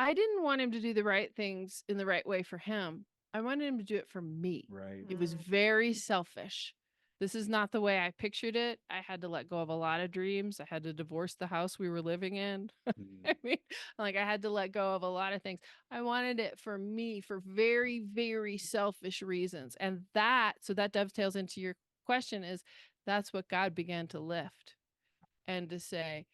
I didn't want him to do the right things in the right way for him. I wanted him to do it for me. Right. It was very selfish. This is not the way I pictured it. I had to let go of a lot of dreams. I had to divorce the house we were living in. Mm. I mean, like I had to let go of a lot of things. I wanted it for me for very, very selfish reasons. And so that dovetails into your question is that's what God began to lift and to say,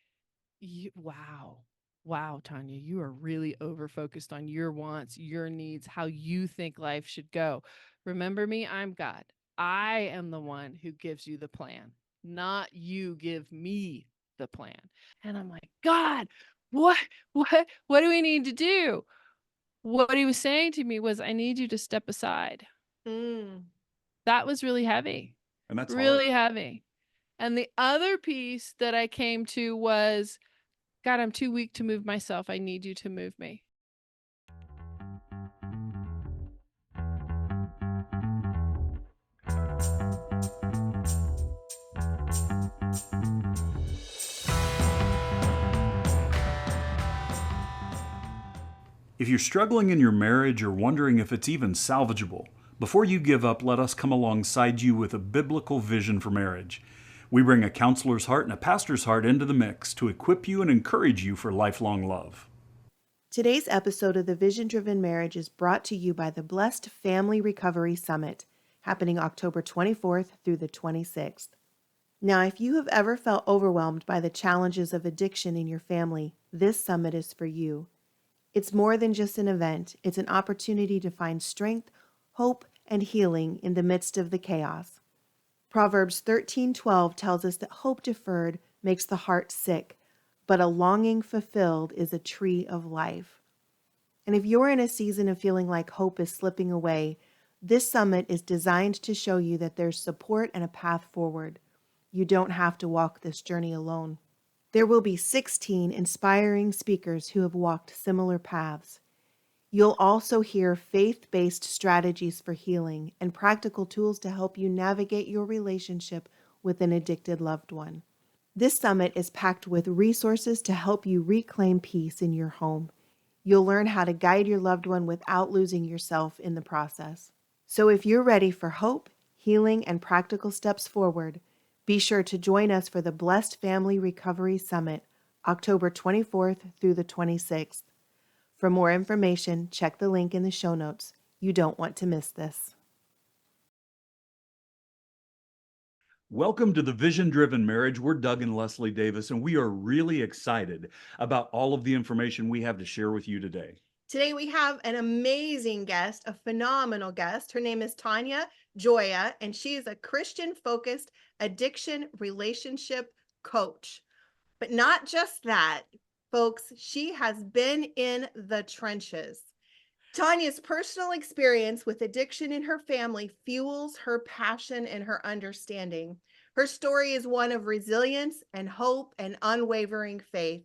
wow. Wow, Tanya, you are really over focused on your wants, your needs, how you think life should go. Remember me, I'm God. I am the one who gives you the plan, not you give me the plan. And I'm like, God, what, what do we need to do? What he was saying to me was, I need you to step aside. Mm. That was really heavy, And that's hard. really heavy. And the other piece that I came to was, God, I'm too weak to move myself. I need you to move me. If you're struggling in your marriage or wondering if it's even salvageable, before you give up, let us come alongside you with a biblical vision for marriage. We bring a counselor's heart and a pastor's heart into the mix to equip you and encourage you for lifelong love. Today's episode of The Vision Driven Marriage is brought to you by the Blessed Family Recovery Summit, happening October 24th through the 26th. Now, if you have ever felt overwhelmed by the challenges of addiction in your family, this summit is for you. It's more than just an event. It's an opportunity to find strength, hope, and healing in the midst of the chaos. Proverbs 13:12 tells us that hope deferred makes the heart sick, but a longing fulfilled is a tree of life. And if you're in a season of feeling like hope is slipping away, this summit is designed to show you that there's support and a path forward. You don't have to walk this journey alone. There will be 16 inspiring speakers who have walked similar paths. You'll also hear faith-based strategies for healing and practical tools to help you navigate your relationship with an addicted loved one. This summit is packed with resources to help you reclaim peace in your home. You'll learn how to guide your loved one without losing yourself in the process. So if you're ready for hope, healing, and practical steps forward, be sure to join us for the Blessed Family Recovery Summit, October 24th through the 26th. For more information, check the link in the show notes. You don't want to miss this. Welcome to the Vision Driven Marriage. We're Doug and Leslie Davis, and we are really excited about all of the information we have to share with you today. Today we have an amazing guest, a phenomenal guest. Her name is Tanya Gioia, and she is a Christian-focused addiction relationship coach. But not just that, folks, she has been in the trenches. Tanya's personal experience with addiction in her family fuels her passion and her understanding. Her story is one of resilience and hope and unwavering faith.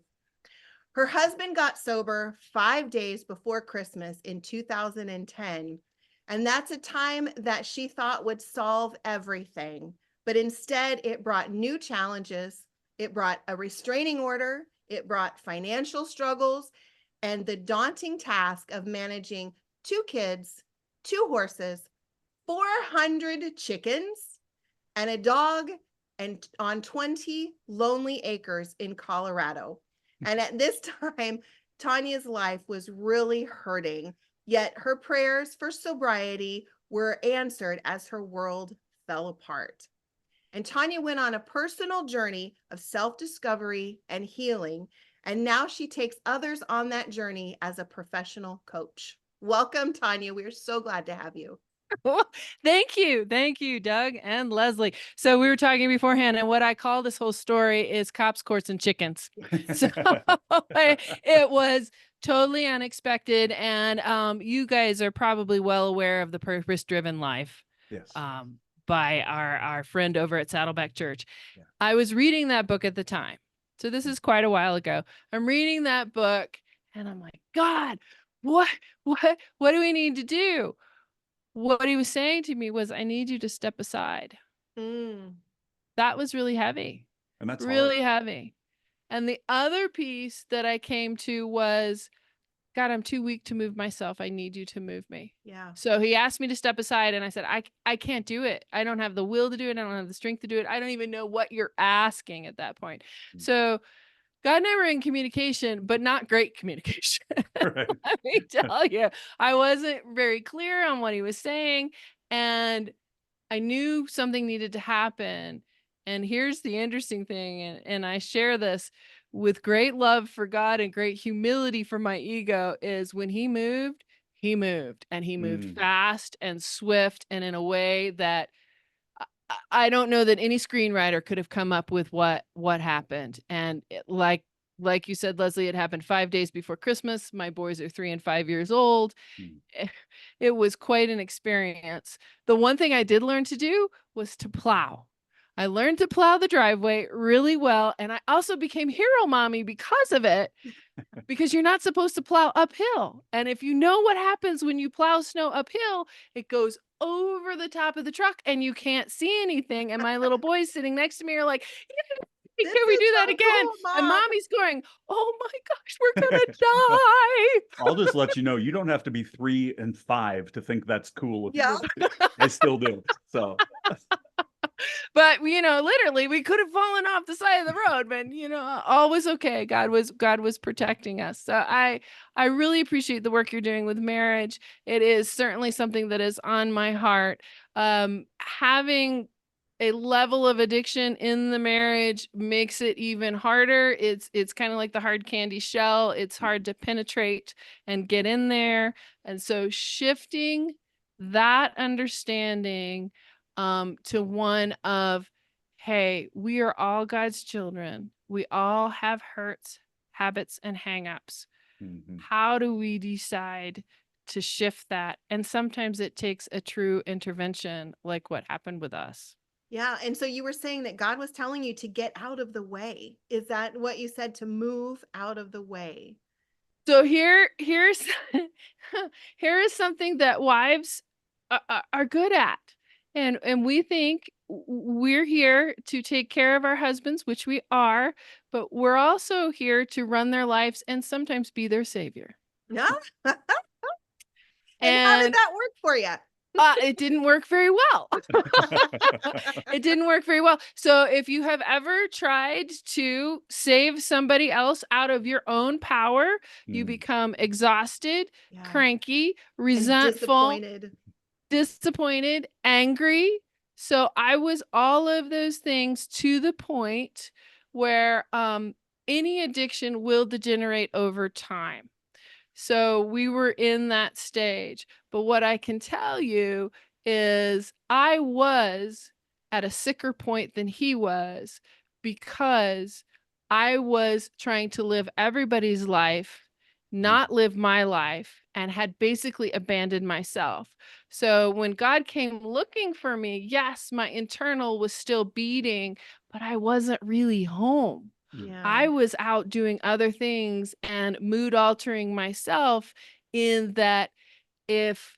Her husband got sober 5 days before Christmas in 2010, and that's a time that she thought would solve everything. But instead, it brought new challenges. It brought a restraining order. It brought financial struggles and the daunting task of managing 2 kids, 2 horses, 400 chickens, and a dog, and on 20 lonely acres in Colorado. And at this time, Tanya's life was really hurting, yet her prayers for sobriety were answered as her world fell apart. And Tanya went on a personal journey of self-discovery and healing, and now she takes others on that journey as a professional coach. Welcome, Tanya. We're so glad to have you. Thank you. Thank you, Doug and Leslie. So we were talking beforehand, and what I call this whole story is cops, courts, and chickens. So it was totally unexpected. And you guys are probably well aware of the purpose-driven life Yes. by our friend over at Saddleback Church. Yeah. I was reading that book at the time. So this is quite a while ago. I'm reading that book and I'm like, God, what do we need to do? What he was saying to me was, I need you to step aside. Mm. That was really heavy, And that's really hard. heavy. And the other piece that I came to was, God, I'm too weak to move myself. I need you to move me. Yeah. So he asked me to step aside, and I said, I can't do it. I don't have the will to do it. I don't have the strength to do it. I don't even know what you're asking at that point. Mm. So God and I were in communication, but not great communication. Right. Let me tell you, I wasn't very clear on what he was saying, and I knew something needed to happen. And here's the interesting thing, and I share this with great love for God and great humility for my ego, is when he moved, and he moved Mm. fast and swift and in a way that I don't know that any screenwriter could have come up with what happened. And like you said, Leslie, it happened 5 days before Christmas. My boys are 3 and 5 years old. Mm. It was quite an experience. The one thing I did learn to do was to plow. I learned to plow the driveway really well, and I also became hero mommy because of it, because you're not supposed to plow uphill. And if you know what happens when you plow snow uphill, it goes over the top of the truck and you can't see anything. And my little boys sitting next to me are like, "Yay, This can we is do that so again?" cool, And Mom. mommy's going, "Oh my gosh, we're gonna Well, die." I'll just let you know, you don't have to be 3 and 5 to think that's cool if Yeah. you I still do. So But literally we could have fallen off the side of the road, but all was okay. God was protecting us. So I really appreciate the work you're doing with marriage. It is certainly something that is on my heart. Having a level of addiction in the marriage makes it even harder. It's kind of like the hard candy shell. It's hard to penetrate and get in there. And so shifting that understanding to one of, hey, we are all God's children. We all have hurts, habits, and hangups. mhm. How do we decide to shift that? And sometimes it takes a true intervention, like what happened with us. Yeah. And so you were saying that God was telling you to get out of the way. Is that what you said, to move out of the way? So here's here is something that wives are good at, and we think we're here to take care of our husbands, which we are, but we're also here to run their lives and sometimes be their savior. Yeah. And how did And that work for you? it didn't work very well. It didn't work very well. So if you have ever tried to save somebody else out of your own power, you Mm. become exhausted, Yeah. cranky, And resentful, disappointed. disappointed, angry. So I was all of those things to the point where any addiction will degenerate over time. So we were in that stage. But what I can tell you is I was at a sicker point than he was, because I was trying to live everybody's life, Mm. not live my life, and had basically abandoned myself. So when God came looking for me, yes, my internal was still beating, but I wasn't really home. Mm. Yeah. I was out doing other things and mood altering myself, in that if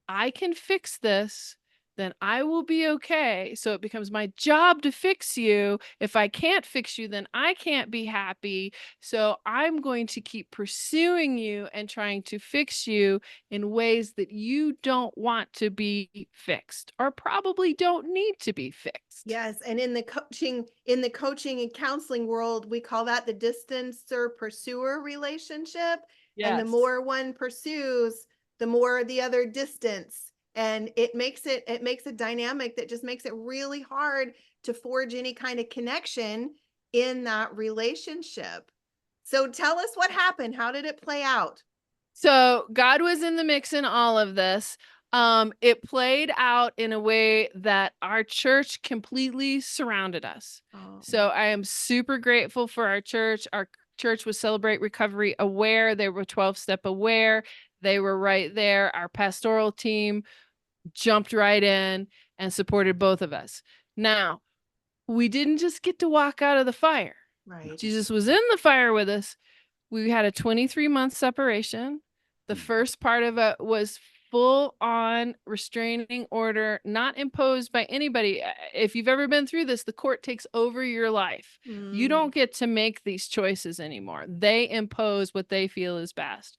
I can fix this, then I will be okay. So it becomes my job to fix you. If I can't fix you, then I can't be happy. So I'm going to keep pursuing you and trying to fix you in ways that you don't want to be fixed, or probably don't need to be fixed. Yes, and in the coaching and counseling world, we call that the distancer pursuer relationship. And the Yes. more one pursues, the more the other distance. And it makes a dynamic that just makes it really hard to forge any kind of connection in that relationship. So tell us what happened. How did it play out? So God was in the mix in all of this. It played out in a way that our church completely surrounded us. Oh, So I am super grateful for our church. Our church was Celebrate Recovery aware. They were 12-step aware. They were right there. Our pastoral team jumped right in and supported both of us. Now, we didn't just get to walk out of the fire. right. Jesus was in the fire with us. We had a 23-month separation. The Mm. first part of it was full on restraining order, not imposed by anybody. If you've ever been through this, the court takes over your life. You Mm, don't get to make these choices anymore. They impose what they feel is best.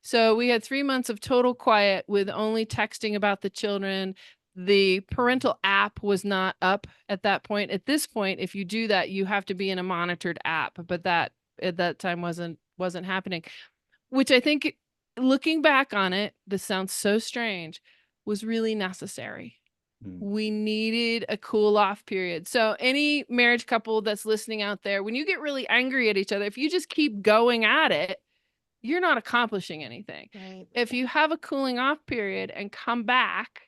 So we had 3 months of total quiet with only texting about the children. The parental app was not up at that point. At this point, if you do that, you have to be in a monitored app, but that at that time wasn't happening, which I think, looking back on it, this sounds so strange, was really necessary. We needed a cool off period. So any marriage couple that's listening out there, when you get really angry at each other, if you just keep going at it, you're not accomplishing anything. Right. If you have a cooling off period and come back,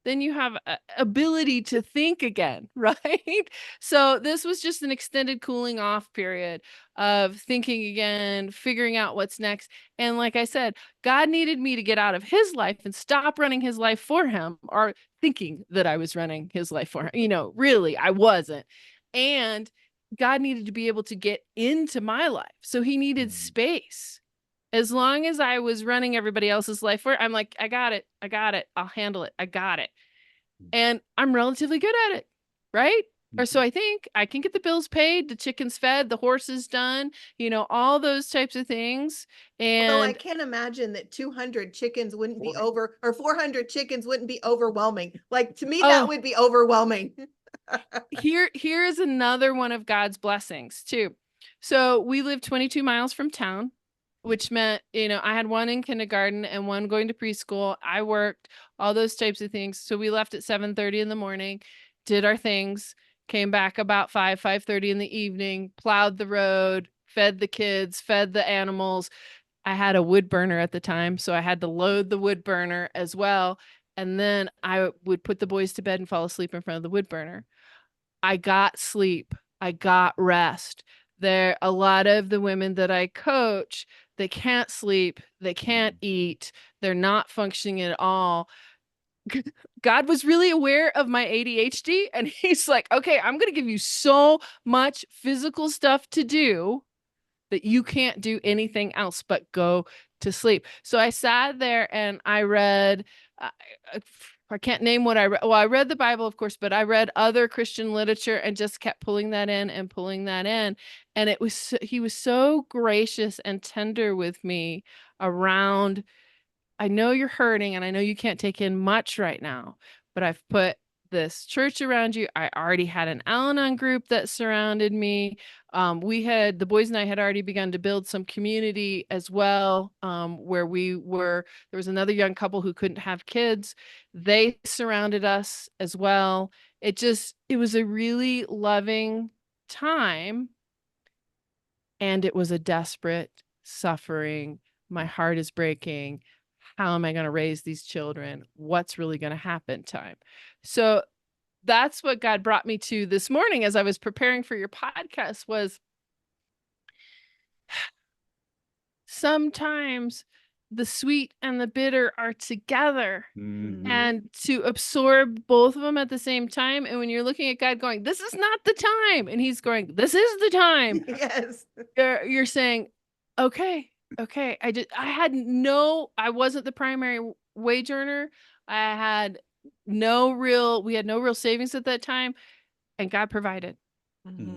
then you have ability to think again, right? So this was just an extended cooling off period of thinking again, figuring out what's next. And like I said, God needed me to get out of his life and stop running his life for him, or thinking that I was running his life for him. Really, I wasn't. And God needed to be able to get into my life. So he needed space. As long as I was running everybody else's life for it, I'm like, I got it. I'll handle it. I got it. And I'm relatively good at it, right? Or so I think. I can get the bills paid, the chickens fed, the horses done, all those types of things. Although I And can't imagine that 200 chickens wouldn't be over, or 400 chickens wouldn't be overwhelming. Like, to me, that oh, would be overwhelming. here is another one of God's blessings too. So we live 22 miles from town, which meant, I had one in kindergarten and one going to preschool. I worked, all those types of things. So we left at 7:30 in the morning, did our things, came back about 5:30 in the evening, plowed the road, fed the kids, fed the animals. I had a wood burner at the time, so I had to load the wood burner as well. And then I would put the boys to bed and fall asleep in front of the wood burner. I got sleep. I got rest. There, a lot of the women that I coach, they can't sleep, they can't eat, they're not functioning at all. God was really aware of my ADHD, and he's like, okay, I'm going to give you so much physical stuff to do that you can't do anything else but go to sleep. So I sat there and I read, I can't name what I read. Well, I read the Bible, of course, but I read other Christian literature and just kept pulling that in and pulling that in. And he was so gracious and tender with me around, I know you're hurting and I know you can't take in much right now, but I've put this church around you. I already had an Al-Anon group that surrounded me. The boys and I had already begun to build some community as well, where there was another young couple who couldn't have kids. They surrounded us as well. It was a really loving time. And it was a desperate suffering. My heart is breaking. How am I going to raise these children? What's really going to happen time? So that's what God brought me to this morning as I was preparing for your podcast, was sometimes the sweet and the bitter are together, and to absorb both of them at the same time. And when you're looking at God going, this is not the time, and he's going, this is the time. Yes. You're saying, okay, I wasn't the primary wage earner. We had no real savings at that time, and God provided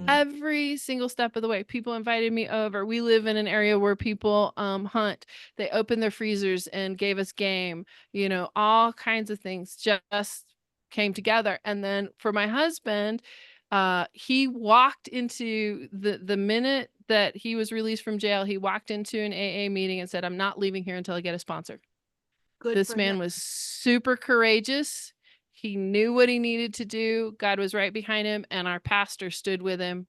every single step of the way. People invited me over. We live in an area where people hunt. They opened their freezers and gave us game, all kinds of things just came together. And then for my husband, he walked into the minute that he was released from jail, he walked into an AA meeting and said, I'm not leaving here until I get a sponsor. Good This for man him. was super courageous. He knew what he needed to do. God was right behind him, and our pastor stood with him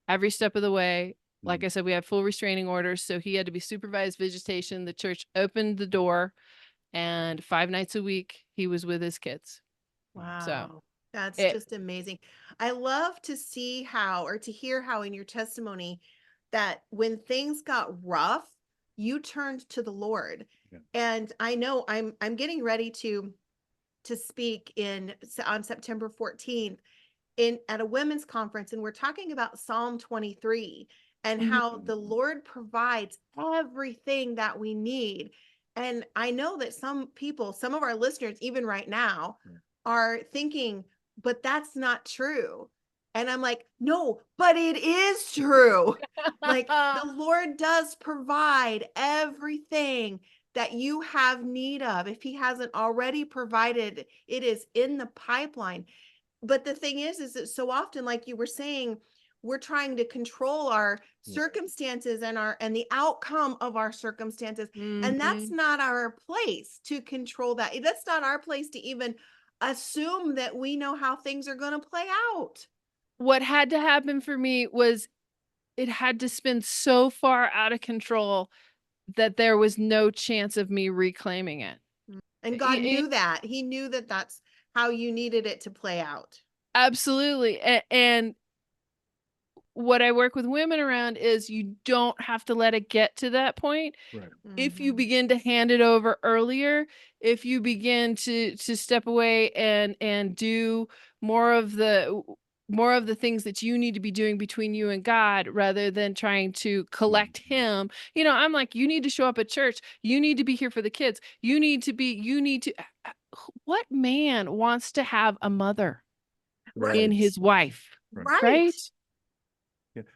every step of the way. Like I said, we had full restraining orders, so he had to be supervised visitation. The church opened the door, and 5 nights a week he was with his kids. So Wow. That's it just amazing. I love to see how, or to hear how in your testimony, that when things got rough, you turned to the Lord. Yeah. And I know I'm getting ready to speak on September 14th at a women's conference, and we're talking about Psalm 23 and how the Lord provides everything that we need. And I know that some people, some of our listeners, even right now, are thinking, but that's not true. And I'm like, no, but it is true. Like the Lord does provide everything that you have need of. If he hasn't already provided, it is in the pipeline. But the thing is that so often, like you were saying, we're trying to control our circumstances and the outcome of our circumstances. And that's Mhm. not our place to control that. That's not our place to even assume that we know how things are going to play out. What had to happen for me was it had to spin so far out of control that there was no chance of me reclaiming it. And God I knew that. He knew that that's how you needed it to play out. absolutely, and what I work with women around is you don't have to let it get to that point. Right. If you Mhm. begin to hand it over earlier, if you begin to step away and do more of the more of the things that you need to be doing between you and God rather than trying to collect him. You know, I'm like, you need to show up at church. You need to be here for the kids. You need to what man wants to have a mother in Right. Right. his wife, Right. right? Right.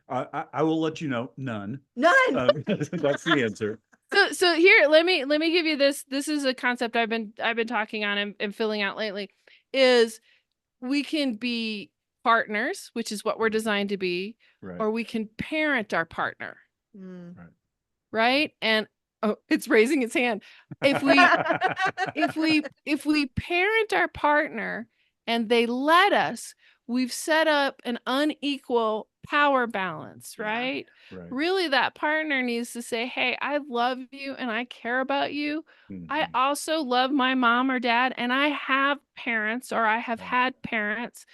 Yeah. I will let you know, none. None. That's the answer. So here, let me give you this. This is a concept I've been talking on and filling out lately. Is we can be partners, which is what we're designed to be, Right. or we can parent our partner, Mm. Right. right? And oh, it's raising its hand. If we if we parent our partner and they let us, we've set up an unequal power balance, Yeah. right? Right. Really, that partner needs to say, hey, I love you and I care about you. I Mhm. also love my mom or dad, and I have parents or I have Right. had parents,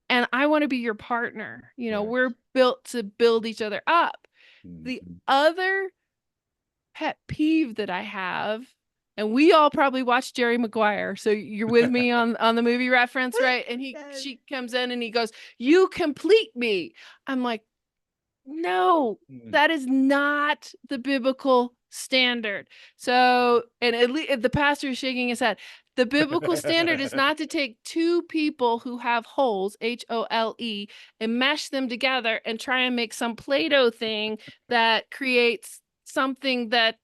and I want to be your partner. You know, Right. we're built to build each other up. The Mhm. other pet peeve that I have, and we all probably watched Jerry Maguire, so you're with me on the movie reference, right? And Yes. she comes in and he goes, "You complete me." I'm like, "No, Mm. that is not the biblical standard." So, and at least the pastor is shaking his head. The biblical standard is not to take two people who have holes, HOLE, and mesh them together and try and make some Play-Doh thing that creates something that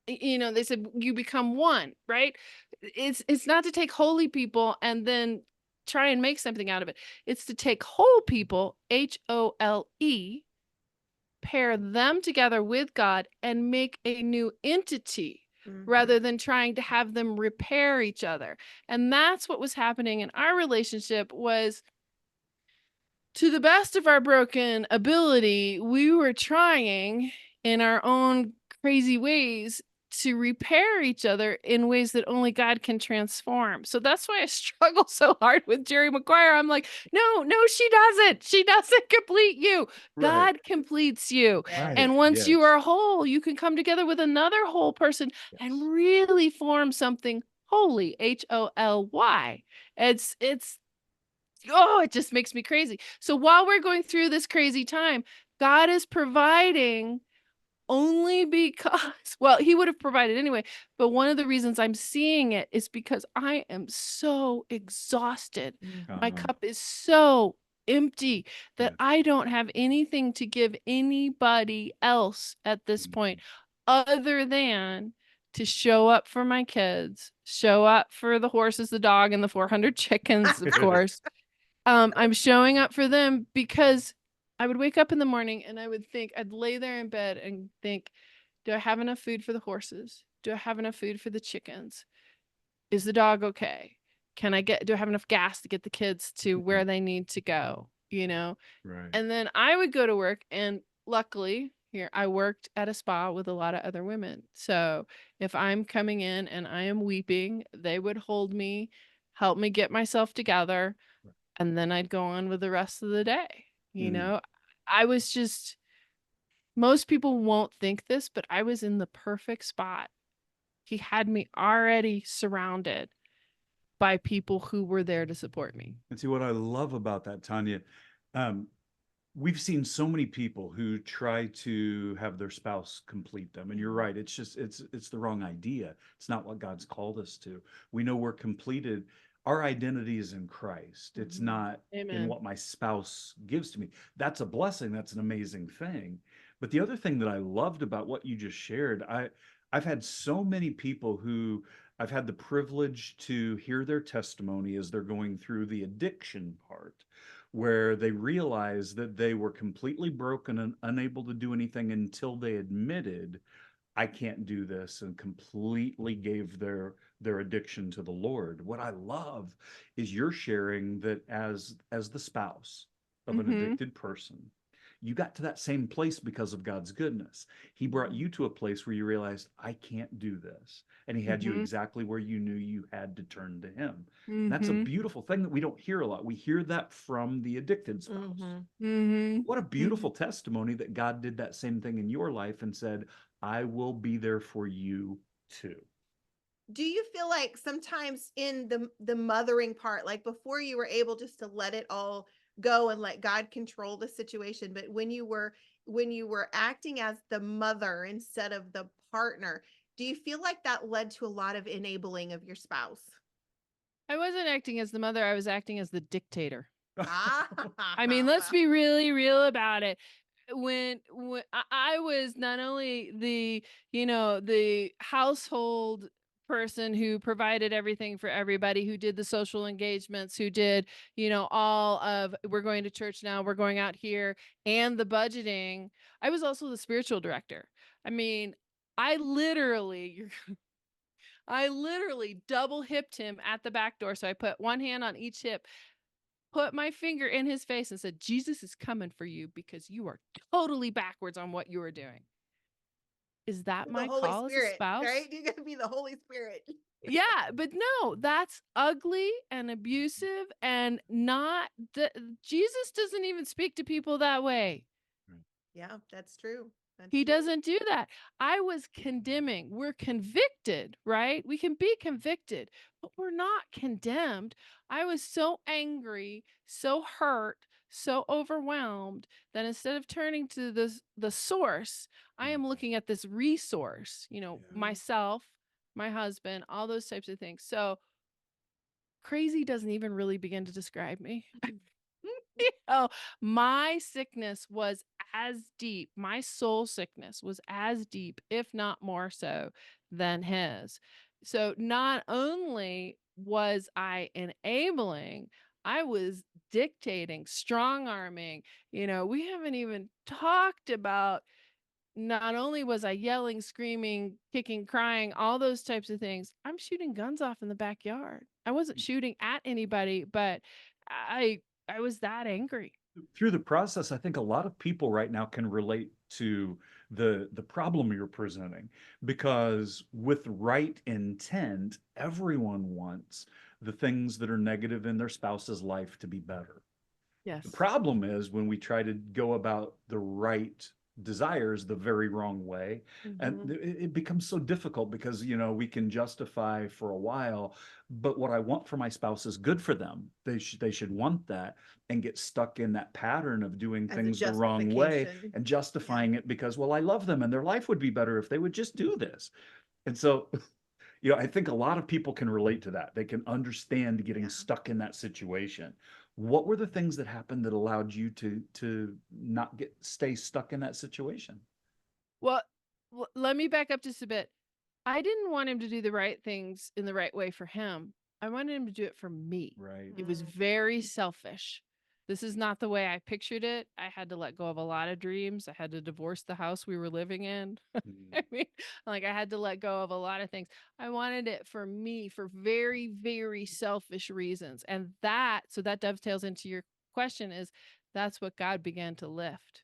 you know, they said you become one, right? It's not to take holy people and then try and make something out of it. It's to take whole people, HOLE, pair them together with God and make a new entity Mhm. rather than trying to have them repair each other. And that's what was happening in our relationship was to the best of our broken ability, we were trying in our own crazy ways to repair each other in ways that only God can transform. So that's why I struggle so hard with Jerry Maguire. I'm like, no, no, she doesn't. She doesn't complete you. Right. God completes you. Right. And once you Yes. are whole, you can come together with another whole person and Yes. really form something holy, HOLY. It's oh, it just makes me crazy. So while we're going through this crazy time, God is providing only because, well, he would have provided anyway, but one of the reasons I'm seeing it is because I am so exhausted. My Mhm. cup is so empty that Yes. I don't have anything to give anybody else at this point Mhm. other than to show up for my kids, show up for the horses, the dog, and the 400 chickens, of course. I'm showing up for them because I would wake up in the morning and I would think I'd lay there in bed and think, do I have enough food for the horses? Do I have enough food for the chickens? Is the dog okay? Do I have enough gas to get the kids to where they need to go? You know? Right. And then I would go to work, and luckily, here I worked at a spa with a lot of other women. So if I'm coming in and I am weeping, they would hold me, help me get myself together, and then I'd go on with the rest of the day. You Mm. know, I was just, most people won't think this, but I was in the perfect spot. He had me already surrounded by people who were there to support me. And see what I love about that, Tanya. Um, we've seen so many people who try to have their spouse complete them, and you're right. It's just it's the wrong idea. It's not what God's called us to. We know we're completed our identity is in Christ. It's not in Amen. what my spouse gives to me. That's a blessing. That's an amazing thing. But the other thing that I loved about what you just shared, I've had so many people who I've had the privilege to hear their testimony as they're going through the addiction part, where they realize that they were completely broken and unable to do anything until they admitted, I can't do this, and completely gave their addiction to the Lord. What I love is you're sharing that as the spouse of an Mm-hmm. addicted person, you got to that same place because of God's goodness. He brought you to a place where you realized, I can't do this. And he had you Mm-hmm. exactly where you knew you had to turn to him. And that's a Mm-hmm. beautiful thing that we don't hear a lot. We hear that from the addicted spouse. Mm-hmm. What a Mm-hmm. beautiful testimony that God did that same thing in your life and said, I will be there for you too. Do you feel like sometimes in the mothering part, like before you were able just to let it all go and let God control the situation, but when you were acting as the mother instead of the partner, do you feel like that led to a lot of enabling of your spouse? I wasn't acting as the mother, I was acting as the dictator. Ah, I mean, let's well, be really real about it. When I was not only the household person who provided everything for everybody, who did the social engagements, who did, all of we're going to church now, we're going out here, and the budgeting, I was also the spiritual director. I mean, I literally I literally double hipped him at the back door. So I put one hand on each hip, put my finger in his face and said, Jesus is coming for you because you are totally backwards on what you are doing. Is that the my Holy call as a Spirit, right? spouse? You got to be the Holy Spirit. Yeah, but no, that's ugly and abusive and not Jesus doesn't even speak to people that way. Yeah, that's true. That's He true. doesn't do that. I was condemning. We're convicted, right? We can be convicted, but we're not condemned. I was so angry, so hurt, so overwhelmed that instead of turning to the source, I am looking at this resource, Yeah. myself, my husband, all those types of things. So crazy doesn't even really begin to describe me. Oh, my sickness was as deep, my soul sickness was as deep, if not more so, than his. So not only was I enabling, I was dictating, strong arming. We haven't even talked about, not only was I yelling, screaming, kicking, crying, all those types of things, I'm shooting guns off in the backyard. I wasn't shooting at anybody, but I I was that angry. Through the process, I think a lot of people right now can relate to the problem you're presenting, because with right intent, everyone wants the things that are negative in their spouse's life to be better. The Yes. problem is when we try to go about the right desires the very wrong way, and it becomes so difficult because we can justify for a while, but what I want for my spouse is good for them. They should want that, and get stuck in that pattern of doing As a things the wrong way justification. and Yeah. justifying it because, well, I love them and their life would be better if they would just do this. And so I think a lot of people can relate to that. They can understand getting Yeah. stuck in that situation. What were the things that happened that allowed you to not stay stuck in that situation? Well, let me back up just a bit. I didn't want him to do the right things in the right way for him. I wanted him to do it for me. Right. It was very selfish. This is not the way I pictured it. I had to let go of a lot of dreams. I had to divorce the house we were living in. Mm. I mean, like I had to let go of a lot of things. I wanted it for me for very, very selfish reasons. And so that dovetails into your question, is that's what God began to lift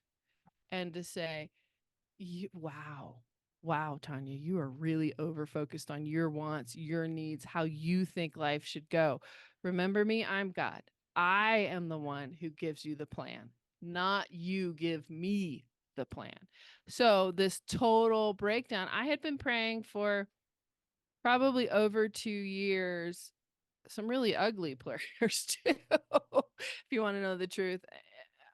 and to say, wow. Wow, Tanya, you are really over focused on your wants, your needs, how you think life should go. Remember me, I'm God. I am the one who gives you the plan, not you give me the plan. So, this total breakdown, I had been praying for probably over 2 years, some really ugly prayers too, if you want to know the truth.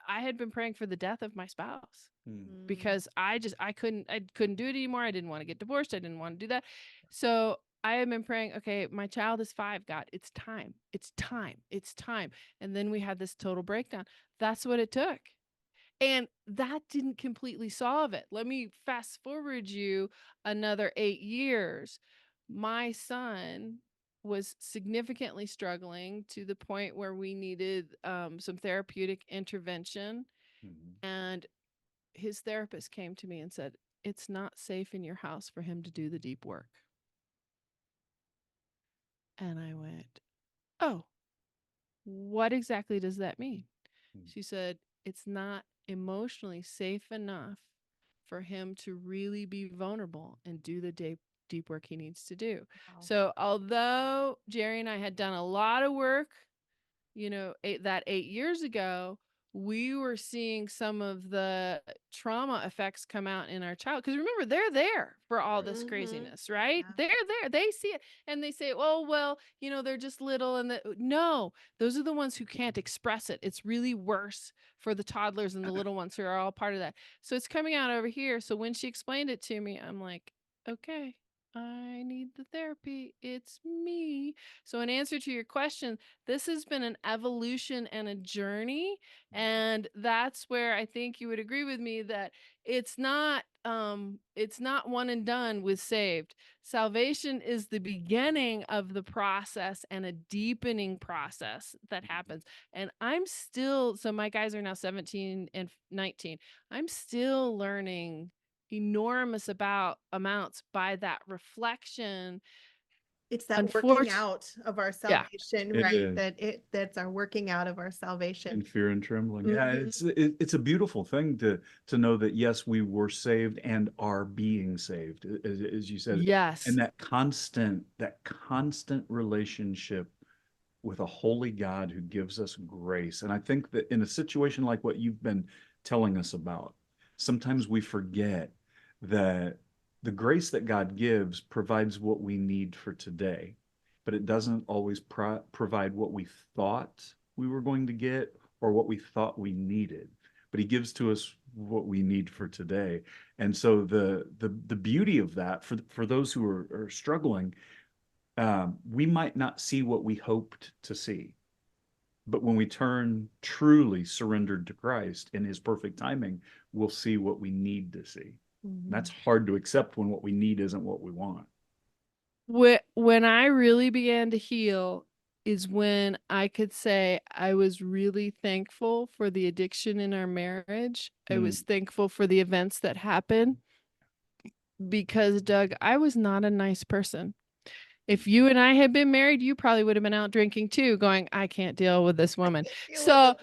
I had been praying for the death of my spouse Mm. because I couldn't do it anymore. I didn't want to get divorced. I didn't want to do that. So I have been praying, okay, my child is 5, God, it's time. It's time. It's time. And then we had this total breakdown. That's what it took. And that didn't completely solve it. Let me fast forward you another 8 years. My son was significantly struggling to the point where we needed some therapeutic intervention. And his therapist came to me and said, it's not safe in your house for him to do the deep work. And I went, oh, what exactly does that mean? She said, it's not emotionally safe enough for him to really be vulnerable and do the deep work he needs to do. Wow. So although Jerry and I had done a lot of work, 8 years ago, we were seeing some of the trauma effects come out in our child. Because remember, they're there for all this craziness, right? Yeah. They're there. They see it. And they say, oh, well, they're just little. And no, those are the ones who can't express it. It's really worse for the toddlers and the little ones who are all part of that. So it's coming out over here. So when she explained it to me, I'm like, okay, I need the therapy. It's me. So in answer to your question, this has been an evolution and a journey. And that's where I think you would agree with me that it's not one and done with saved. Salvation is the beginning of the process and a deepening process that happens. And so my guys are now 17 and 19. I'm still learning enormous amounts by that reflection. It's that working out of our salvation, yeah, right? That's our working out of our salvation. And fear and trembling. Yeah, it's a beautiful thing to know that yes, we were saved and are being saved, as you said. Yes. And that constant relationship with a holy God who gives us grace. And I think that in a situation like what you've been telling us about, sometimes we forget that the grace that God gives provides what we need for today, but it doesn't always provide what we thought we were going to get or what we thought we needed. But he gives to us what we need for today. And so the beauty of that for those who are struggling, we might not see what we hoped to see. But when we turn truly surrendered to Christ in his perfect timing, we'll see what we need to see. That's hard to accept when what we need isn't what we want. When I really began to heal is when I could say I was really thankful for the addiction in our marriage. I was thankful for the events that happened because, Doug, I was not a nice person. If you and I had been married, you probably would have been out drinking too, going, I can't deal with this woman. So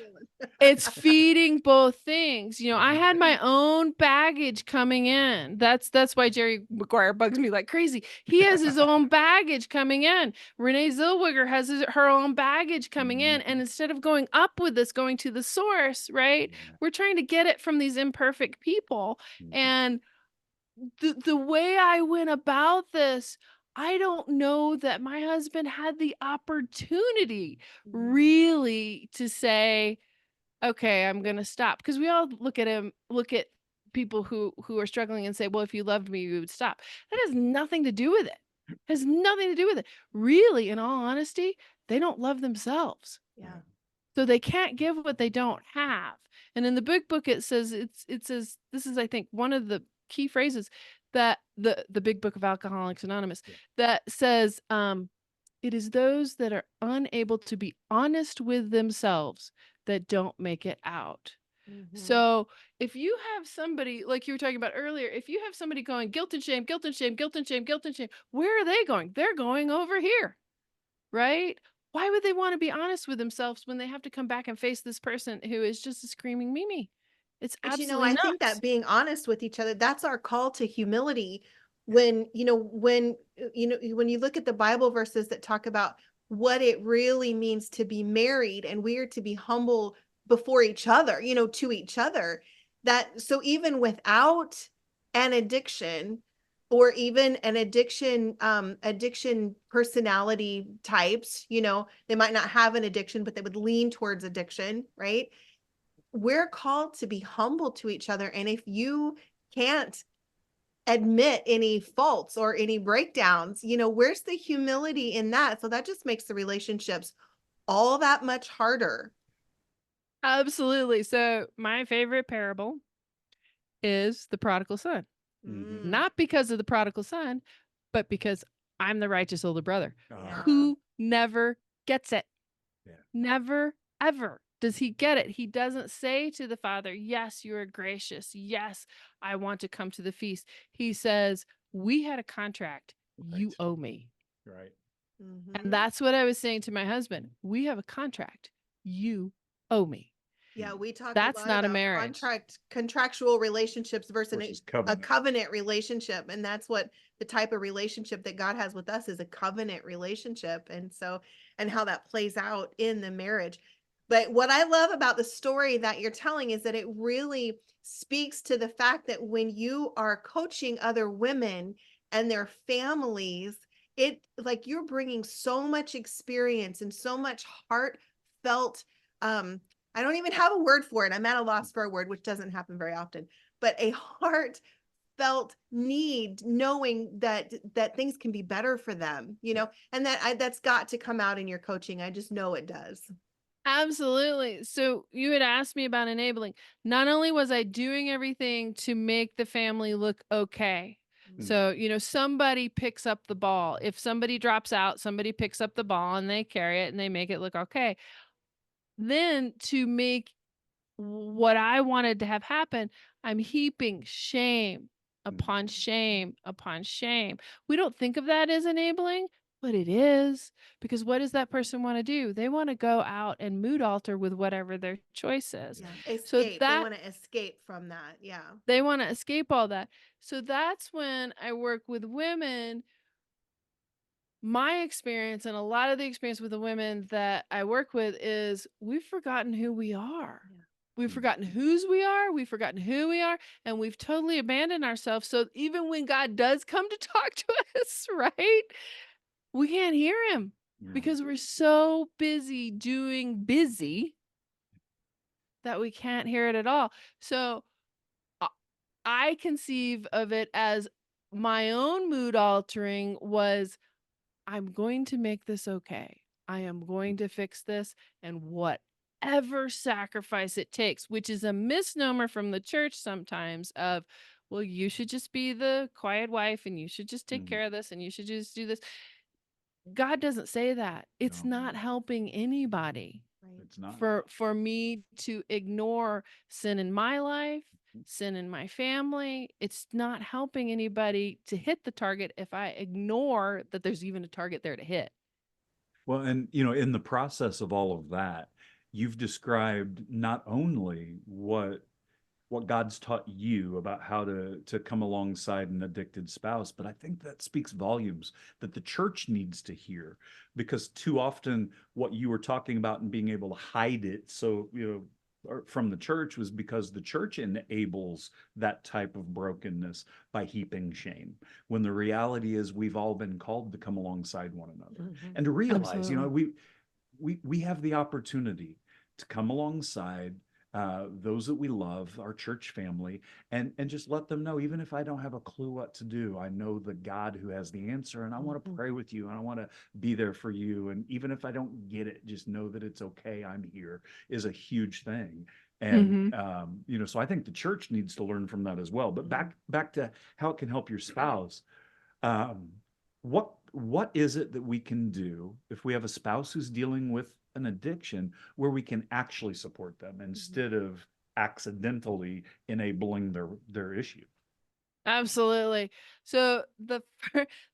it's feeding both things. I had my own baggage coming in. That's why Jerry Maguire bugs me like crazy. He has his own baggage coming in. Renee Zellweger has her own baggage coming in. And instead of going up with this, going to the source, right? We're trying to get it from these imperfect people. And the way I went about this, I don't know that my husband had the opportunity really to say, okay, I'm going to stop. Because we all look at people who are struggling and say, well, if you loved me, you would stop. That has nothing to do with it. It has nothing to do with it. Really, in all honesty, they don't love themselves. Yeah. So they can't give what they don't have. And in the big book, it says, this is, I think, one of the key phrases that the big book of Alcoholics Anonymous that says, it is those that are unable to be honest with themselves that don't make it out. So if you have somebody, like you were talking about earlier, if you have somebody going guilt and shame, guilt and shame, guilt and shame, guilt and shame, where are they going? They're going over here, right? Why would they want to be honest with themselves when they have to come back and face this person who is just a screaming Mimi? It's But absolutely I nuts. think that being honest with each other, that's our call to humility. When when you look at the Bible verses that talk about what it really means to be married, and we are to be humble before each other, to each other, that so even without an addiction, or even an addiction personality types, they might not have an addiction, but they would lean towards addiction, right? We're called to be humble to each other. And if you can't admit any faults or any breakdowns. Where's the humility in that? So that just makes the relationships all that much harder. Absolutely. So my favorite parable is the prodigal son. Mhm. Not because of the prodigal son, but because I'm the righteous older brother Yeah. who never gets it. Yeah. Never, ever does he get it. He doesn't say to the father, "Yes, you are gracious. Yes, I want to come to the feast." He says, "We had a contract. You Right. owe me." Right. And Mhm. that's what I was saying to my husband. We have a contract. You owe me. Yeah, we talk a That's lot not a about marriage. contractual relationships versus Versus a covenant. covenant relationship. And that's what the type of relationship that God has with us is, a covenant relationship. And how that plays out in the marriage. But what I love about the story that you're telling is that it really speaks to the fact that when you are coaching other women and their families, it, like, you're bringing so much experience and so much heartfelt, I don't even have a word for it. I'm at a loss for a word, which doesn't happen very often, but a heartfelt need, knowing that things can be better for them, and that's got to come out in your coaching. I just know it does. Absolutely. So you had asked me about enabling. Not only was I doing everything to make the family look okay. Mm. So, somebody picks up the ball. If somebody drops out, somebody picks up the ball and they carry it and they make it look okay. Then to make what I wanted to have happen, I'm heaping shame upon Mhm. shame upon shame. We don't think of that as enabling, but it is, because what does that person want to do? They want to go out and mood alter with whatever their choice is. Yeah, So escape. They that want to escape from that. Yeah. they want to escape all that. So that's when I work with women. My experience and a lot of the experience with the women that I work with is we've forgotten who we are. Yeah. We've Mm. forgotten whose we are, we've forgotten who we are, and we've totally abandoned ourselves. So even when God does come to talk to us, right? We can't hear him Yeah. because we're so busy doing busy that we can't hear it at all. So I I conceive of it as my own mood altering was, I'm going to make this okay. I am going to fix this, and whatever sacrifice it takes, which is a misnomer from the church sometimes of, well, you should just be the quiet wife and you should just take Mhm. care of this and you should just do this. God doesn't say that. It's No, not helping anybody Right. it's not. for me to ignore sin in my life, Mhm. sin in my family. It's not helping anybody to hit the target if I ignore that there's even a target there to hit. Well, and in the process of all of that, you've described not only what God's taught you about how to come alongside an addicted spouse, but I think that speaks volumes that the church needs to hear, because too often what you were talking about and being able to hide it, so or from the church, was because the church enables that type of brokenness by heaping shame, when the reality is we've all been called to come alongside one another Mhm. and to realize, Absolutely. we have the opportunity to come alongside those that we love, our church family, and just let them know, even if I don't have a clue what to do, I know the God who has the answer, and I want to Mhm. pray with you, and I want to be there for you. And even if I don't get it, just know that it's okay. I'm here is a huge thing. And Mhm. so I think the church needs to learn from that as well. But Mhm. back to how it can help your spouse. Um, what is it that we can do if we have a spouse who's dealing with an addiction, where we can actually support them Mhm. instead of accidentally enabling their issue? Absolutely. So the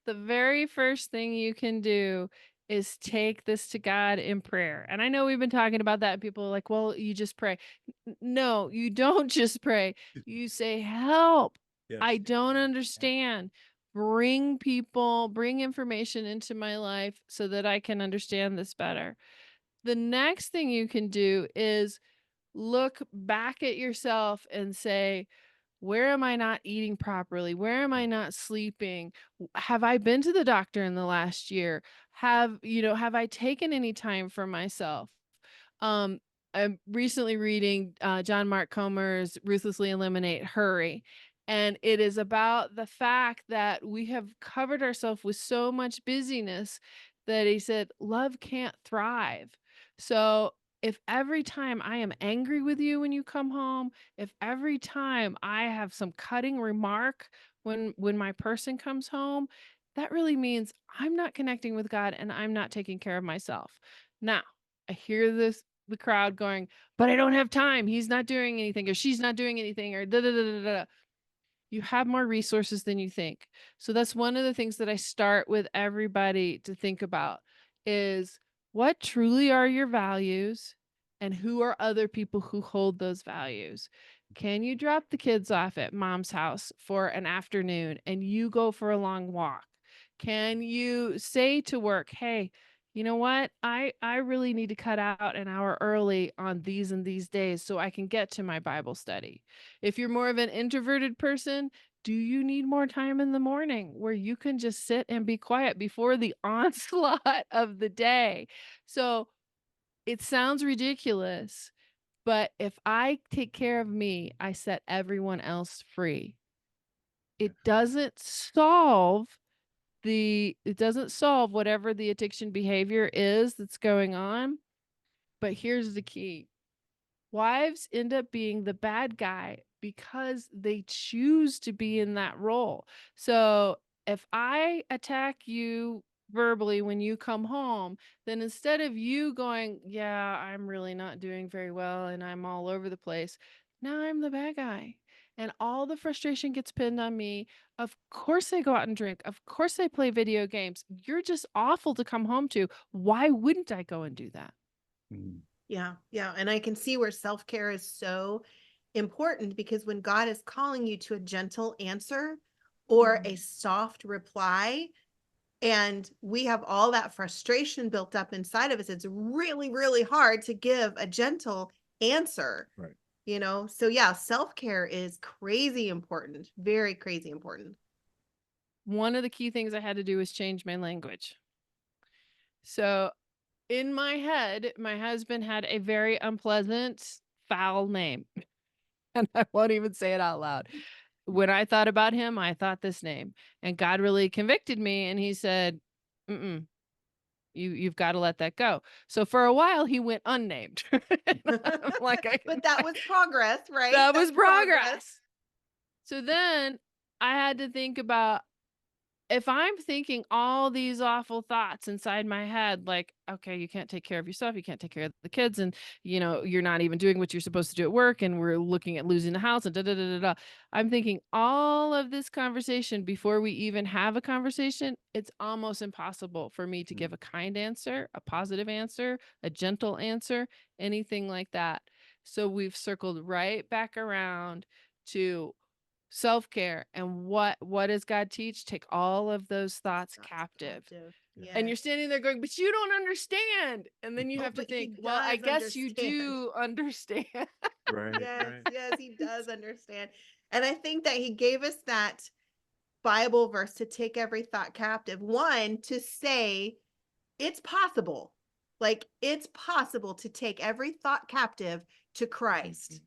very first thing you can do is take this to God in prayer. And I know we've been talking about that. And people are like, well, you just pray. No, you don't just pray. You say, help. I Yes. don't understand. Bring information into my life so that I can understand this better. The next thing you can do is look back at yourself and say, where am I not eating properly? Where am I not sleeping? Have I been to the doctor in the last year? Have I taken any time for myself? Um, I'm recently reading John Mark Comer's Ruthlessly Eliminate Hurry. And it is about the fact that we have covered ourselves with so much busyness that he said, love can't thrive. So if every time I am angry with you when you come home, if every time I have some cutting remark when my person comes home, that really means I'm not connecting with God and I'm not taking care of myself. Now, I hear the crowd going, "But I don't have time. He's not doing anything or she's not doing anything or da da da da da." You have more resources than you think. So that's one of the things that I start with everybody to think about is what truly are your values and who are other people who hold those values? Can you drop the kids off at mom's house for an afternoon and you go for a long walk? Can you say to work, "Hey, you know what? I really need to cut out an hour early on these and these days so I can get to my Bible study." If you're more of an introverted person, do you need more time in the morning where you can just sit and be quiet before the onslaught of the day? So it sounds ridiculous, but if I take care of me, I set everyone else free. It doesn't solve whatever the addiction behavior is that's going on, but here's the key. Wives end up being the bad guy because they choose to be in that role. So if I attack you verbally when you come home, then instead of you going, "Yeah, I'm really not doing very well and I'm all over the place," now I'm the bad guy. And all the frustration gets pinned on me. Of course, I go out and drink. Of course, I play video games. You're just awful to come home to. Why wouldn't I go and do that? Mm. Yeah, yeah, and I can see where self-care is so important because when God is calling you to a gentle answer or a soft reply, and we have all that frustration built up inside of us, it's really, really hard to give a gentle answer, Right. So yeah, self-care is crazy important, very crazy important. One of the key things I had to do was change my language. So in my head, my husband had a very unpleasant, foul name, and I won't even say it out loud. When I thought about him, I thought this name, and God really convicted me, and he said, "Mm-mm, you've got to let that go." So for a while, he went unnamed. And I'm like, But that was progress, right? that was That's progress. progress. So then I had to think about if I'm thinking all these awful thoughts inside my head, like, okay, you can't take care of yourself, you can't take care of the kids, and you're not even doing what you're supposed to do at work, and we're looking at losing the house, and da da da da da. I'm thinking all of this conversation before we even have a conversation. It's almost impossible for me to give a kind answer, a positive answer, a gentle answer, anything like that. So we've circled right back around to self-care. And what does God teach? Take all of those thoughts That's captive. captive. And you're Yes. standing there going, "But you don't understand." And then you Oh, have to but he think, "Well, I does guess you understand. do understand." Right. Yes, Right. yes, he does understand. And I think that he gave us that Bible verse to take every thought captive. One, to say it's possible. Like it's possible to take every thought captive to Christ.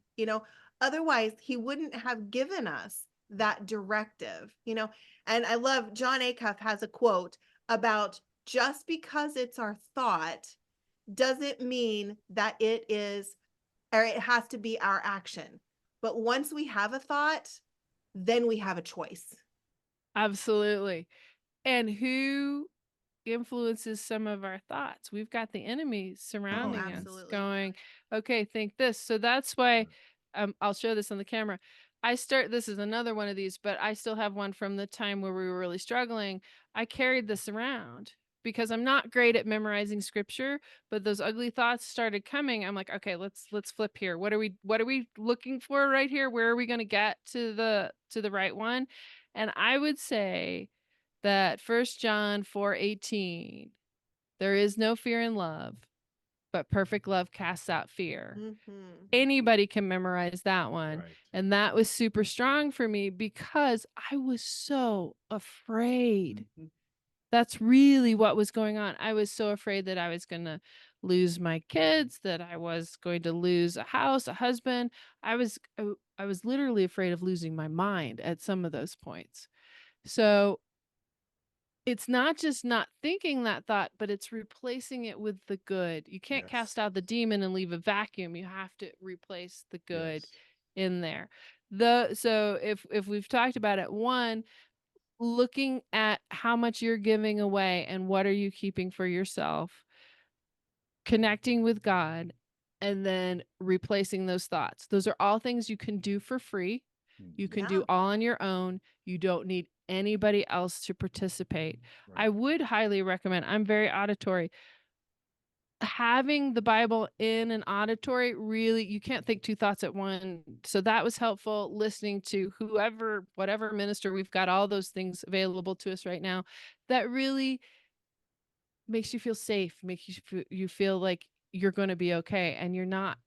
Otherwise he wouldn't have given us that directive. And I love John Acuff has a quote about just because it's our thought doesn't mean that it is or it has to be our action. But once we have a thought, then we have a choice. Absolutely. And who influences some of our thoughts? We've got the enemy Oh, surrounding us absolutely. going, "Okay, think this." So that's why I'll show this on the camera. This is another one of these, but I still have one from the time where we were really struggling. I carried this around because I'm not great at memorizing scripture, but those ugly thoughts started coming. I'm like, "Okay, let's flip here. What are we looking for right here? Where are we going to get to the right one?" And I would say that 1 John 4:18, there is no fear in love, but perfect love casts out fear. Mm-hmm. Anybody can memorize that one. Right. And that was super strong for me because I was so afraid. That's really what was going on. I was so afraid that I was gonna lose my kids, that I was going to lose a house, a husband. I was literally afraid of losing my mind at some of those points. So, it's not just not thinking that thought, but it's replacing it with the good. You can't Yes. cast out the demon and leave a vacuum. You have to replace the good Yes. in there. So if we've talked about it, one, looking at how much you're giving away and what are you keeping for yourself, connecting with God, and then replacing those thoughts. Those are all things you can do for free. You can Yeah. do all on your own. You don't need anybody else to participate. I Right. would highly recommend, I'm very auditory. Having the Bible in an auditory, really, you can't think two thoughts at one. So that was helpful, listening to whoever, whatever minister, we've got all those things available to us right now. That really makes you feel safe, makes you feel like you're gonna be okay and you're not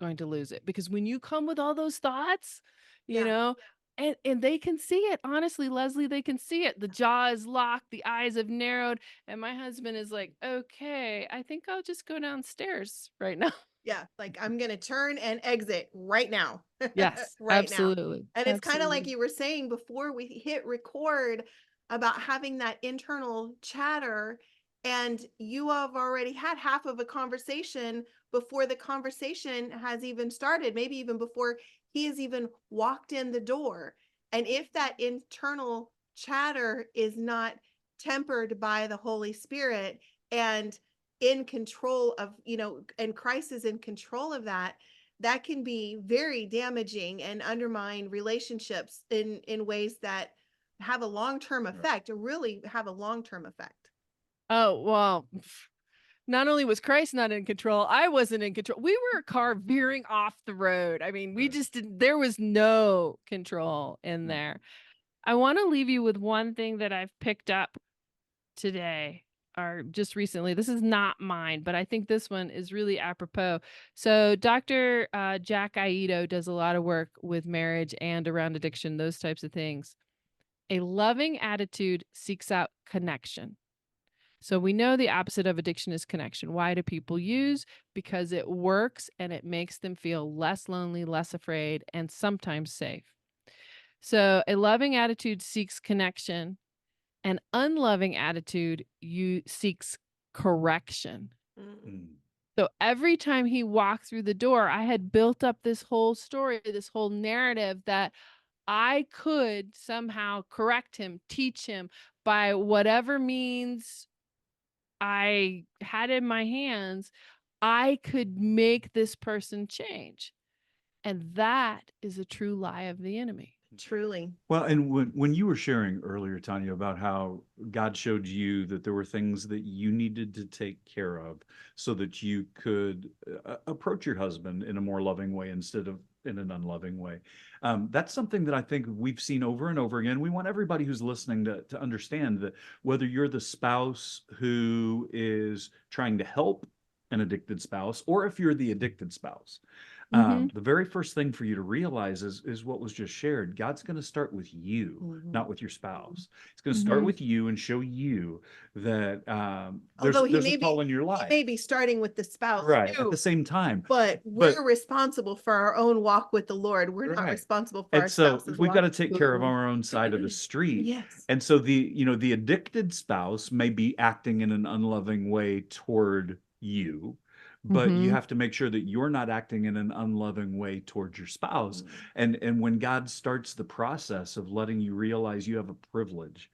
going to lose it. Because when you come with all those thoughts, you Yeah. know, and they can see it. Honestly, Leslie, they can see it. The jaw is locked, the eyes have narrowed, and my husband is like, "Okay, I think I'll just go downstairs right now." Yeah, like, I'm gonna turn and exit right now. Yes, Right now. absolutely. And it's kinda like Absolutely. you were saying before we hit record about having that internal chatter, and you have already had half of a conversation before the conversation has even started, maybe even before he has even walked in the door. And if that internal chatter is not tempered by the Holy Spirit and in control of, and Christ is in control of that, that can be very damaging and undermine relationships in ways that have a long-term Right. effect, or really have a long-term effect. Oh, well, not only was Christ not in control, I wasn't in control. We were a car veering off the road. I mean, we Right. just didn't, there was no control in No. there. I want to leave you with one thing that I've picked up today or just recently. This is not mine, but I think this one is really apropos. So, Dr. Jack Aido does a lot of work with marriage and around addiction, those types of things. A loving attitude seeks out connection. So we know the opposite of addiction is connection. Why do people use? Because it works and it makes them feel less lonely, less afraid, and sometimes safe. So a loving attitude seeks connection. An unloving attitude you seeks correction. Mm. Mm. So every time he walked through the door, I had built up this whole story, this whole narrative that I could somehow correct him, teach him by whatever means I had in my hands. I could make this person change. And that is a true lie of the enemy. Truly. Well, and when you were sharing earlier, Tanya, about how God showed you that there were things that you needed to take care of so that you could approach your husband in a more loving way instead of in an unloving way. That's something that I think we've seen over and over again. We want everybody who's listening to understand that whether you're the spouse who is trying to help an addicted spouse, or if you're the addicted spouse, Mhm. the very first thing for you to realize is what was just shared. God's going to start with you, Mhm. not with your spouse. It's going to start Mhm. with you and show you that Although there's a call in your he life, may be starting with the spouse right? At too, the same time, but but we're responsible for our own walk with the Lord. We're not right. responsible for And our so spouse's we've got walk to take with the care of Lord. our own side of the street. Yes. And so the addicted spouse may be acting in an unloving way toward you, but you Mhm. have to make sure that you're not acting in an unloving way towards your spouse. Mm. And when God starts the process of letting you realize you have a privilege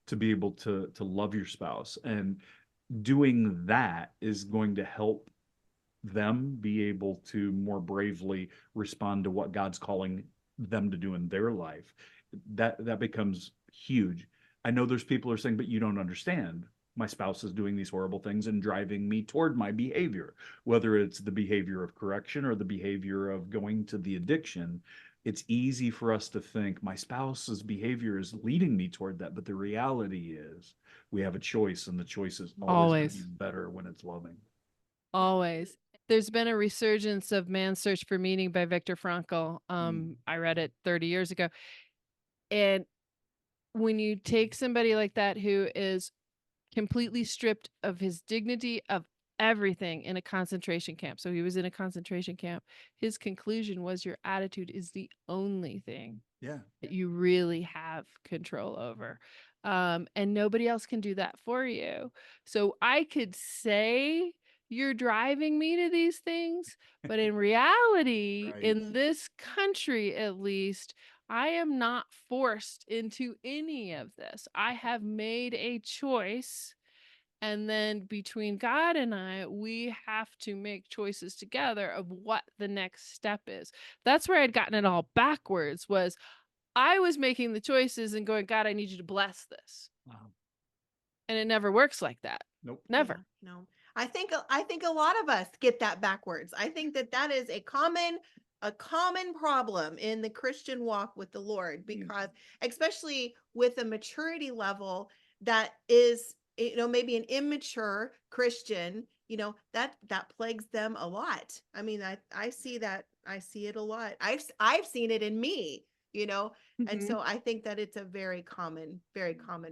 to be able to love your spouse, and doing that is going to help them be able to more bravely respond to what God's calling them to do in their life. That becomes huge. I know there's people who are saying, but you don't understand. My spouse is doing these horrible things and driving me toward my behavior, whether it's the behavior of correction or the behavior of going to the addiction. It's easy for us to think my spouse's behavior is leading me toward that, but the reality is we have a choice, and the choice is always going to be Always. better when it's loving. Always. There's been a resurgence of Man's Search for Meaning by Viktor Frankl. Mm. I read it 30 years ago. And when you take somebody like that who is completely stripped of his dignity, of everything, in a concentration camp. So he was in a concentration camp. His conclusion was, your attitude is the only thing Yeah. that you really have control over. And nobody else can do that for you. So I could say, you're driving me to these things, but in reality, Right. in this country at least, I am not forced into any of this. I have made a choice. And then between God and I, we have to make choices together of what the next step is. That's where I'd gotten it all backwards, was I was making the choices and going, God, I need you to bless this. Wow. And it never works like that. Nope. Yeah, Never. no. I think a lot of us get that backwards. I think that that is a common problem in the Christian walk with the Lord, because especially with a maturity level that is, maybe an immature Christian, that plagues them a lot. I mean, I see that. I see it a lot. I've seen it in me, and Mhm. so I think that it's a very common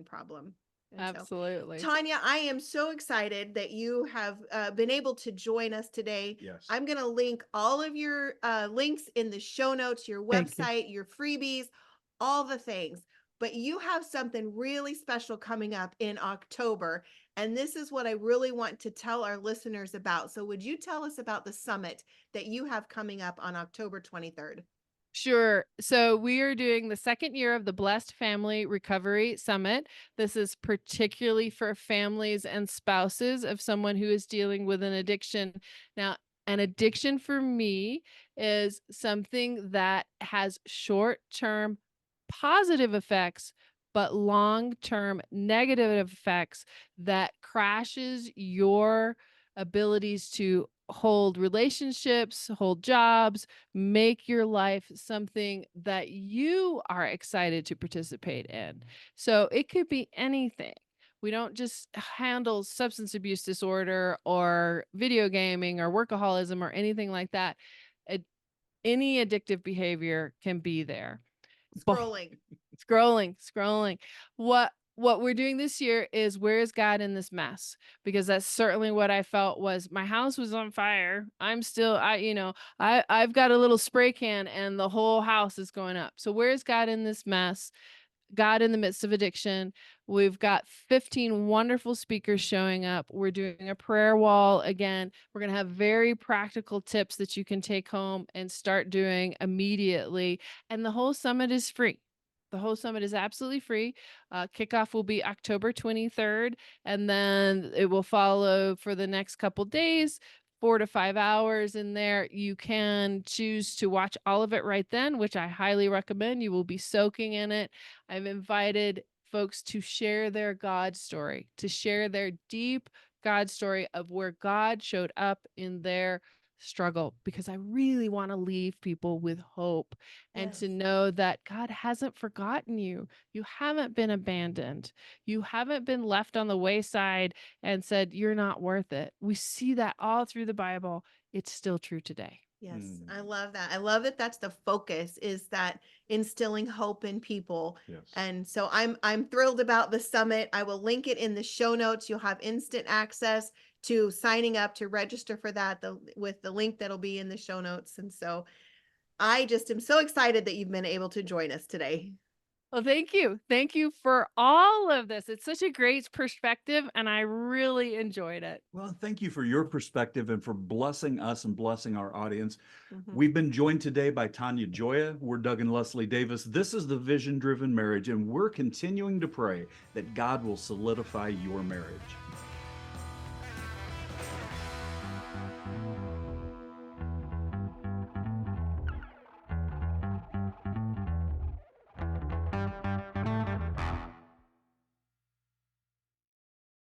problem. And so, Absolutely. Tanya, I am so excited that you have been able to join us today. Yes. I'm going to link all of your links in the show notes, your Thank you. website, your freebies, all the things. But you have something really special coming up in October. And this is what I really want to tell our listeners about. So, would you tell us about the summit that you have coming up on October 23rd? Sure. So we are doing the second year of the Blessed Family Recovery Summit. This is particularly for families and spouses of someone who is dealing with an addiction. Now, an addiction for me is something that has short-term positive effects, but long-term negative effects that crashes your abilities to hold relationships, hold jobs, make your life something that you are excited to participate in. So it could be anything. We don't just handle substance abuse disorder or video gaming or workaholism or anything like that. It, any addictive behavior can be there. But Scrolling. scrolling. What we're doing this year is, where is God in this mess? Because that's certainly what I felt. Was my house was on fire. I'm still, I've got a little spray can and the whole house is going up. So where is God in this mess? God in the midst of addiction. We've got 15 wonderful speakers showing up. We're doing a prayer wall again. We're going to have very practical tips that you can take home and start doing immediately. And the whole summit is free. The whole summit is absolutely free. Kickoff will be October 23rd, and then it will follow for the next couple days, 4 to 5 hours in there. You can choose to watch all of it right then, which I highly recommend. You will be soaking in it. I've invited folks to share their God story, to share their deep God story of where God showed up in their struggle, because I really want to leave people with hope and Yes. to know that God hasn't forgotten you. You haven't been abandoned. You haven't been left on the wayside and said, you're not worth it. We see that all through the Bible. It's still true today. Yes, I love that. I love that that's the focus, is that instilling hope in people. Yes. And so I'm thrilled about the summit. I will link it in the show notes. You'll have instant access to signing up to register for that, with the link that'll be in the show notes. And so I just am so excited that you've been able to join us today. Well, thank you. Thank you for all of this. It's such a great perspective, and I really enjoyed it. Well, thank you for your perspective and for blessing us and blessing our audience. Mhm. We've been joined today by Tanya Gioia. We're Doug and Leslie Davis. This is the Vision Driven Marriage, and we're continuing to pray that God will solidify your marriage.